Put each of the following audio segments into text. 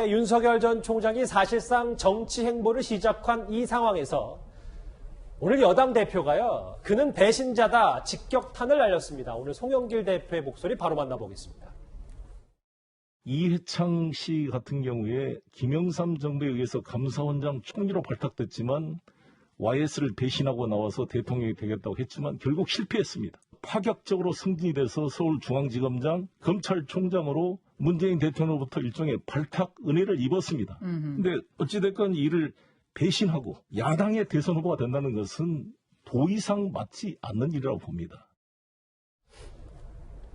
윤석열 전 총장이 사실상 정치 행보를 시작한 이 상황에서 오늘 여당 대표가요, 그는 배신자다 직격탄을 날렸습니다. 오늘 송영길 대표의 목소리 바로 만나보겠습니다. 이해창 씨 같은 경우에 김영삼 정부에 의해서 감사원장 총리로 발탁됐지만 YS를 배신하고 나와서 대통령이 되겠다고 했지만 결국 실패했습니다. 파격적으로 승진이 돼서 서울중앙지검장, 검찰총장으로 문재인 대통령으로부터 일종의 발탁 은혜를 입었습니다. 근데 어찌됐건 이를 배신하고 야당의 대선 후보가 된다는 것은 도 이상 맞지 않는 일이라고 봅니다.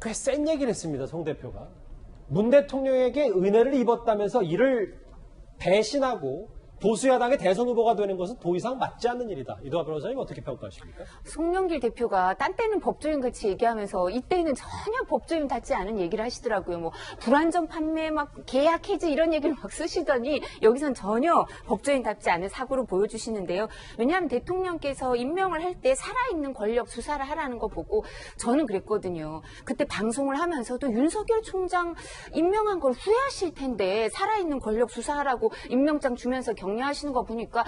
꽤 센 얘기를 했습니다, 송 대표가. 문 대통령에게 은혜를 입었다면서 이를 배신하고 보수야당의 대선 후보가 되는 것은 더 이상 맞지 않는 일이다. 이도하 변호사님 어떻게 평가하십니까? 송영길 대표가 딴 때는 법조인 같이 얘기하면서 이때는 전혀 법조인 같지 않은 얘기를 하시더라고요. 뭐 불안전 판매 막 계약 해지 이런 얘기를 막 쓰시더니 여기선 전혀 법조인답지 않은 사고를 보여주시는데요. 왜냐하면 대통령께서 임명을 할 때 살아있는 권력 수사를 하라는 거 보고 저는 그랬거든요. 그때 방송을 하면서도 윤석열 총장 임명한 걸 후회하실 텐데 살아있는 권력 수사하라고 임명장 주면서 격려하시는 거 보니까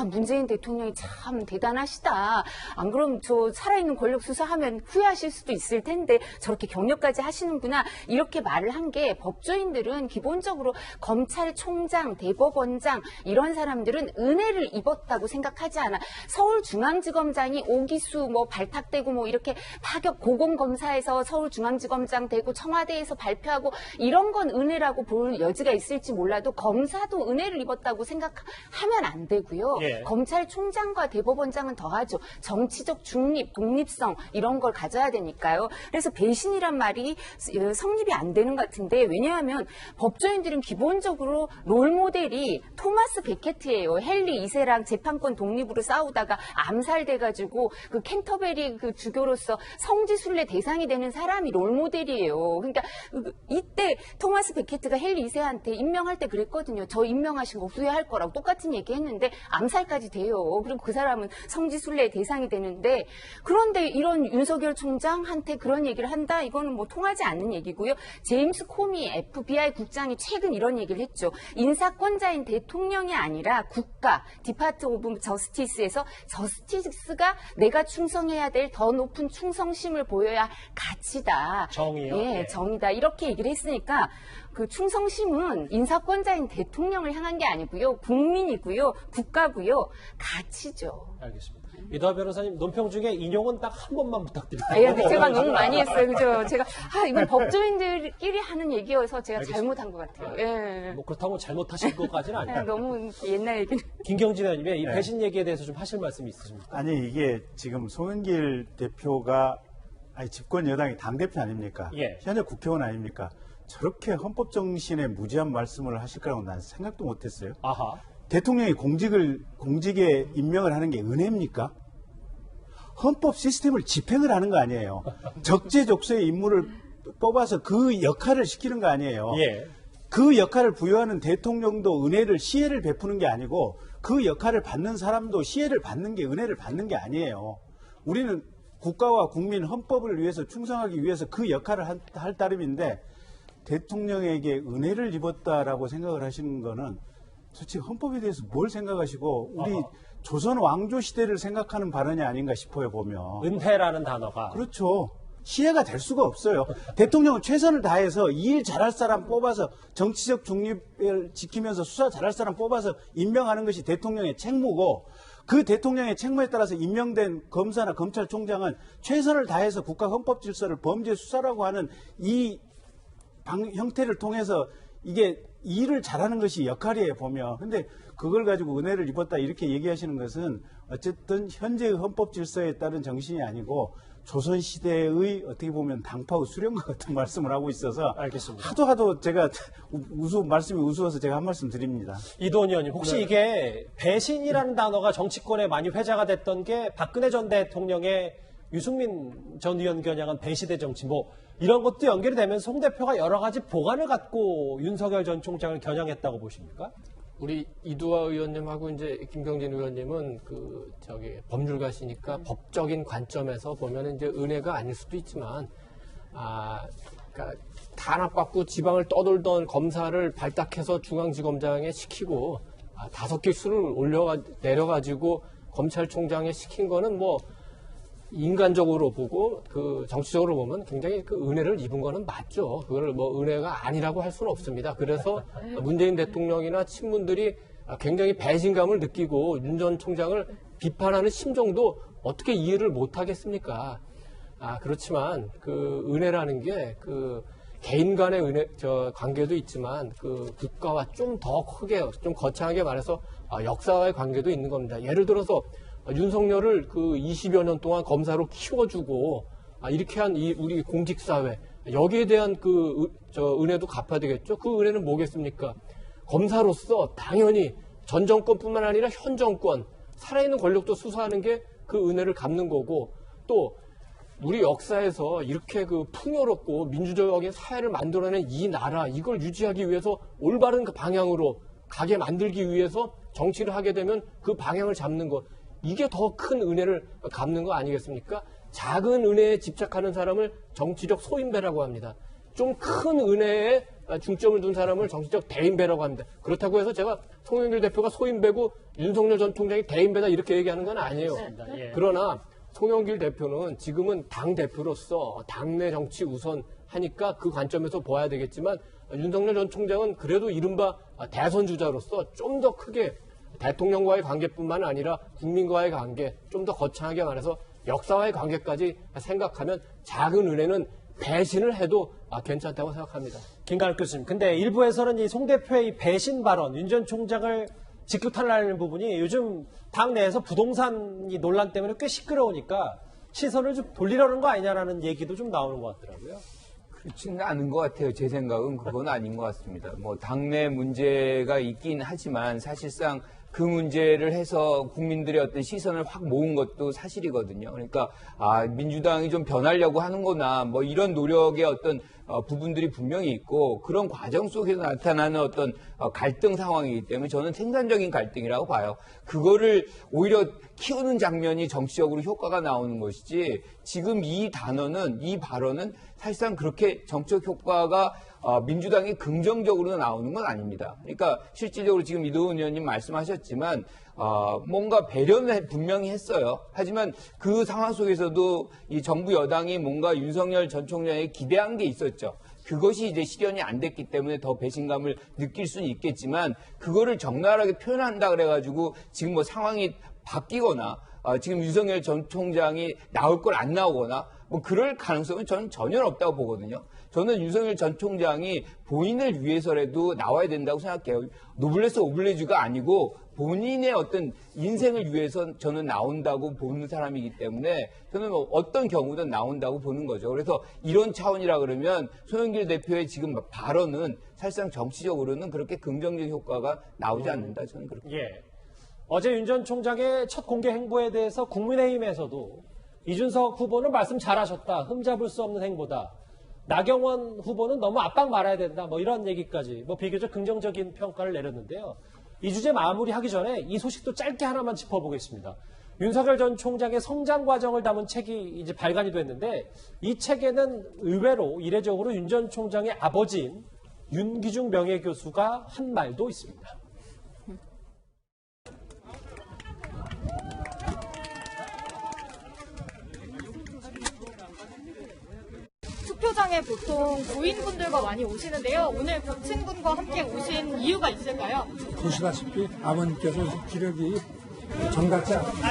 문재인 대통령이 참 대단하시다. 안 그럼 저 살아있는 권력 수사하면 후회하실 수도 있을 텐데 저렇게 격려까지 하시는구나. 이렇게 말을 한 게 법조인들은 기본적으로 검찰총장, 대법원장 이런 사람들은 은혜를 입었다고 생각하지 않아. 서울중앙지검장이 오기수 뭐 발탁되고 뭐 이렇게 파격 고공검사에서 서울중앙지검장 되고 청와대에서 발표하고 이런 건 은혜라고 볼 여지가 있을지 몰라도 검사도 은혜를 입었다고 생각하면 안 되고요. 예. 검찰총장과 대법원장은 더하죠. 정치적 중립, 독립성 이런 걸 가져야 되니까요. 그래서 배신이란 말이 성립이 안 되는 것 같은데 왜냐하면 법조인들은 기본적으로 롤모델이 토마스 베케트예요. 헨리 2세랑 재판권 독립으로 싸우다가 암살돼가지고 그 캔터베리 그 주교로서 성지순례 대상이 되는 사람이 롤모델이에요. 그러니까 이때 토마스 베케트가 헨리 2세한테 임명할 때 그랬거든요. 저 임명하신 거 후회할 거라고 똑같은 얘기했는데 암살까지 돼요. 그리고 그 사람은 성지순례의 대상이 되는데 그런데 이런 윤석열 총장한테 그런 얘기를 한다? 이거는 뭐 통하지 않는 얘기고요. 제임스 코미 FBI 국장이 최근 이런 얘기를 했죠. 인사권자인 대통령이 아니라 국가, 디파트 오브 저스티스에서 저스티스가 내가 충성해야 될 더 높은 충성심을 보여야 할 가치다. 정의요? 예, 네. 정의다. 이렇게 얘기를 했으니까 그 충성심은 인사권자인 대통령을 향한 게 아니고요. 국민이고요. 국가고요. 가치죠. 알겠습니다. 이도하 변호사님, 논평 중에 인용은 딱 한 번만 부탁드립니다. 예, 근데 제가 너무 많이 했어요. 그죠? 제가, 이건 법조인들끼리 하는 얘기여서 제가 알겠습니다. 잘못한 것 같아요. 예. 뭐 그렇다고 잘못하신 것까지는 아니에요. 너무 옛날 얘기는. 김경진 의원님의 이 네. 배신 얘기에 대해서 좀 하실 말씀이 있으십니까? 아니 이게 지금 송영길 대표가 집권 여당의 당대표 아닙니까? 예. 현재 국회의원 아닙니까? 저렇게 헌법 정신에 무지한 말씀을 하실 거라고 난 생각도 못했어요. 아하. 대통령이 공직에 임명을 하는 게 은혜입니까? 헌법 시스템을 집행을 하는 거 아니에요. 적재적소의 인물을 뽑아서 그 역할을 시키는 거 아니에요. 예. 그 역할을 부여하는 대통령도 은혜를 시혜를 베푸는 게 아니고 그 역할을 받는 사람도 시혜를 받는 게 은혜를 받는 게 아니에요. 우리는 국가와 국민 헌법을 위해서 충성하기 위해서 그 역할을 할 따름인데 대통령에게 은혜를 입었다라고 생각을 하시는 거는 솔직히 헌법에 대해서 뭘 생각하시고 우리 조선 왕조 시대를 생각하는 발언이 아닌가 싶어요 보면. 은혜라는 단어가. 그렇죠. 시혜가 될 수가 없어요. 대통령은 최선을 다해서 이 일 잘할 사람 뽑아서 정치적 중립을 지키면서 수사 잘할 사람 뽑아서 임명하는 것이 대통령의 책무고 그 대통령의 책무에 따라서 임명된 검사나 검찰총장은 최선을 다해서 국가 헌법 질서를 범죄 수사라고 하는 이 형태를 통해서 이게 일을 잘하는 것이 역할이에요 보면. 근데 그걸 가지고 은혜를 입었다 이렇게 얘기하시는 것은 어쨌든 현재의 헌법 질서에 따른 정신이 아니고 조선시대의 어떻게 보면 당파의 수령과 같은 말씀을 하고 있어서 알겠습니다. 하도 제가 말씀이 우스워서 제가 한 말씀 드립니다. 이도원 의원님, 혹시 네. 이게 배신이라는 단어가 정치권에 많이 회자가 됐던 게 박근혜 전 대통령의 유승민 전 의원 겨냥한 배시대 정치 뭐 이런 것도 연결이 되면서 송 대표가 여러 가지 보관을 갖고 윤석열 전 총장을 겨냥했다고 보십니까? 우리 이두하 의원님하고 이제 김경진 의원님은 법률가시니까 법적인 관점에서 보면 이제 은혜가 아닐 수도 있지만 그러니까 탄압받고 지방을 떠돌던 검사를 발탁해서 중앙지검장에 시키고 5개 수를 내려가지고 검찰총장에 시킨 거는 뭐 인간적으로 보고 그 정치적으로 보면 굉장히 그 은혜를 입은 거는 맞죠. 그걸 뭐 은혜가 아니라고 할 수는 없습니다. 그래서 문재인 대통령이나 친문들이 굉장히 배신감을 느끼고 윤 전 총장을 비판하는 심정도 어떻게 이해를 못 하겠습니까? 그렇지만 그 은혜라는 게 그 개인 간의 관계도 있지만 그 국가와 좀 더 크게, 좀 거창하게 말해서 역사와의 관계도 있는 겁니다. 예를 들어서 윤석열을 그 20여 년 동안 검사로 키워주고 이렇게 한 우리 공직사회 여기에 대한 은혜도 갚아야 되겠죠. 그 은혜는 뭐겠습니까? 검사로서 당연히 전 정권뿐만 아니라 현 정권 살아있는 권력도 수사하는 게 그 은혜를 갚는 거고, 또 우리 역사에서 이렇게 그 풍요롭고 민주적인 사회를 만들어낸 이 나라, 이걸 유지하기 위해서 올바른 그 방향으로 가게 만들기 위해서 정치를 하게 되면 그 방향을 잡는 것, 이게 더 큰 은혜를 갚는 거 아니겠습니까? 작은 은혜에 집착하는 사람을 정치적 소인배라고 합니다. 좀 큰 은혜에 중점을 둔 사람을 정치적 대인배라고 합니다. 그렇다고 해서 제가 송영길 대표가 소인배고 윤석열 전 총장이 대인배다 이렇게 얘기하는 건 아니에요. 그러나 송영길 대표는 지금은 당대표로서 당내 정치 우선 하니까 그 관점에서 봐야 되겠지만, 윤석열 전 총장은 그래도 이른바 대선 주자로서 좀 더 크게 대통령과의 관계뿐만 아니라 국민과의 관계, 좀 더 거창하게 말해서 역사와의 관계까지 생각하면 작은 은혜는 배신을 해도 괜찮다고 생각합니다. 김관욱 교수님, 근데 일부에서는 이 송 대표의 이 배신 발언, 윤 전 총장을 직격탄하는 부분이 요즘 당내에서 부동산 이 논란 때문에 꽤 시끄러우니까 시선을 좀 돌리려는 거 아니냐라는 얘기도 좀 나오는 것 같더라고요. 그렇지는 않은 것 같아요. 제 생각은 그건 아닌 것 같습니다. 뭐 당내 문제가 있긴 하지만 사실상 그 문제를 해서 국민들의 어떤 시선을 확 모은 것도 사실이거든요. 그러니까 민주당이 좀 변하려고 하는구나, 뭐 이런 노력의 어떤 부분들이 분명히 있고, 그런 과정 속에서 나타나는 어떤 갈등 상황이기 때문에 저는 생산적인 갈등이라고 봐요. 그거를 오히려 키우는 장면이 정치적으로 효과가 나오는 것이지, 지금 이 단어는, 이 발언은 사실상 그렇게 정치적 효과가 민주당이 긍정적으로 나오는 건 아닙니다. 그러니까 실질적으로 지금 이도훈 의원님 말씀하셨지만 뭔가 배려는 분명히 했어요. 하지만 그 상황 속에서도 이 정부 여당이 뭔가 윤석열 전 총장에게 기대한 게 있었죠. 그것이 이제 실현이 안 됐기 때문에 더 배신감을 느낄 수는 있겠지만, 그거를 적나라하게 표현한다 그래가지고 지금 뭐 상황이 바뀌거나 지금 윤석열 전 총장이 나올 걸 안 나오거나 뭐 그럴 가능성은 저는 전혀 없다고 보거든요. 저는 윤석열 전 총장이 본인을 위해서라도 나와야 된다고 생각해요. 노블레스 오블리주가 아니고 본인의 어떤 인생을 위해서 저는 나온다고 보는 사람이기 때문에 저는 뭐 어떤 경우든 나온다고 보는 거죠. 그래서 이런 차원이라 그러면 송영길 대표의 지금 발언은 사실상 정치적으로는 그렇게 긍정적 효과가 나오지 않는다. 저는 그렇게. 예. 어제 윤 전 총장의 첫 공개 행보에 대해서 국민의힘에서도 이준석 후보는 말씀 잘하셨다, 흠잡을 수 없는 행보다, 나경원 후보는 너무 압박 말아야 된다, 뭐 이런 얘기까지 뭐 비교적 긍정적인 평가를 내렸는데요. 이 주제 마무리하기 전에 이 소식도 짧게 하나만 짚어보겠습니다. 윤석열 전 총장의 성장 과정을 담은 책이 이제 발간이 됐는데, 이 책에는 의외로 이례적으로 윤 전 총장의 아버지인 윤기중 명예교수가 한 말도 있습니다. 투표장에 보통 고인분들과 많이 오시는데요. 오늘 부친분과 함께 오신 이유가 있을까요? 보시다시피 아버님께서 기력이 정같지 않습니다.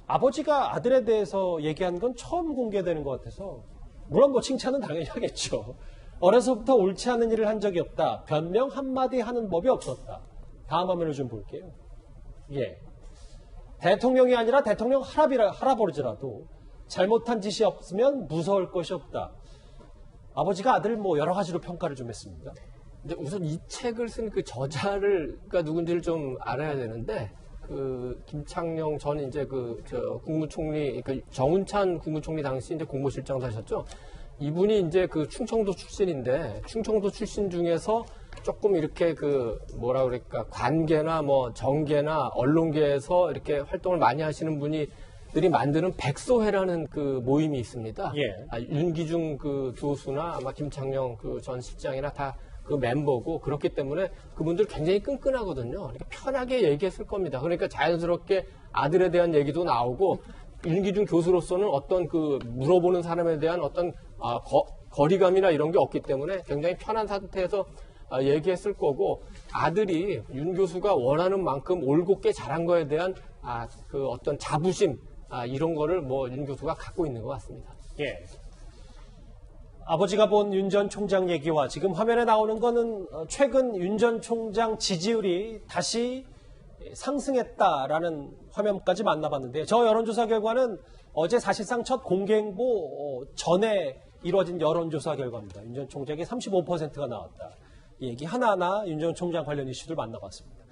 아버지가 아들에 대해서 얘기한 건 처음 공개되는 것 같아서, 물론 뭐 칭찬은 당연히 하겠죠. 어려서부터 옳지 않은 일을 한 적이 없다. 변명 한마디 하는 법이 없었다. 다음 화면을 좀 볼게요. 예. 대통령이 아니라 대통령 할아버지라도 잘못한 짓이 없으면 무서울 것이 없다. 아버지가 아들을 뭐 여러 가지로 평가를 좀 했습니다. 근데 우선 이 책을 쓴 그 저자가 누군지를 좀 알아야 되는데, 그 김창룡 전 이제 국무총리, 정운찬 국무총리 당시 이제 국무실장도 하셨죠. 이분이 이제 그 충청도 출신인데, 충청도 출신 중에서 조금 이렇게 관계나 뭐 정계나 언론계에서 이렇게 활동을 많이 하시는 분이 들이 만드는 백소회라는 그 모임이 있습니다. 예. 윤기중 그 교수나 아마 김창룡 그 전 실장이나 다 그 멤버고 그렇기 때문에 그분들 굉장히 끈끈하거든요. 그러니까 편하게 얘기했을 겁니다. 그러니까 자연스럽게 아들에 대한 얘기도 나오고 윤기중 교수로서는 어떤 그 물어보는 사람에 대한 어떤 거리감이나 이런 게 없기 때문에 굉장히 편한 상태에서 얘기했을 거고 아들이 윤 교수가 원하는 만큼 올곧게 잘한 거에 대한 그 어떤 자부심 이런 거를 뭐 윤 교수가 갖고 있는 것 같습니다. 예. 아버지가 본 윤 전 총장 얘기와 지금 화면에 나오는 거는 최근 윤 전 총장 지지율이 다시 상승했다라는 화면까지 만나봤는데 저 여론조사 결과는 어제 사실상 첫 공개행보 전에 이루어진 여론조사 결과입니다. 윤 전 총장이 35%가 나왔다. 이 얘기 하나하나 윤 전 총장 관련 이슈들 만나봤습니다.